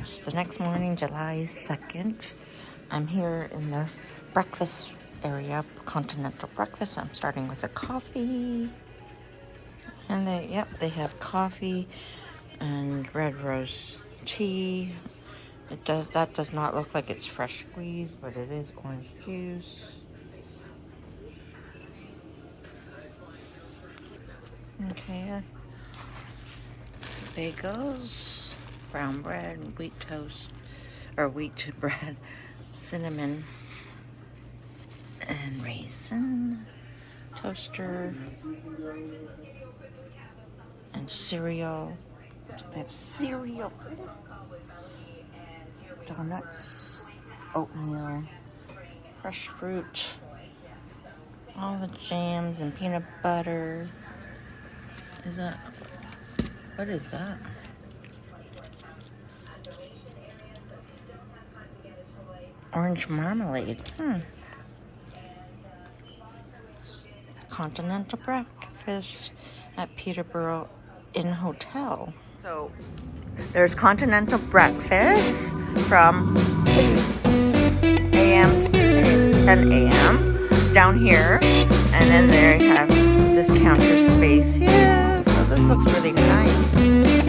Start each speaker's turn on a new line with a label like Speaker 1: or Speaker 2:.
Speaker 1: It's the next morning, July 2nd. I'm here in the breakfast area, Continental breakfast. I'm starting with a coffee. And they have coffee and red rose tea. That does not look like it's fresh squeezed, but it is orange juice. Okay. Bagels, brown bread, wheat toast, or wheat bread, cinnamon, and raisin, toaster, and cereal. They have cereal, donuts, oatmeal, fresh fruit, all the jams and peanut butter. What is that? Orange marmalade. Continental breakfast at Peterborough Inn Hotel. So there's continental breakfast from 6 a.m. to 10 a.m. down here, and then they have this counter space here. So this looks really nice.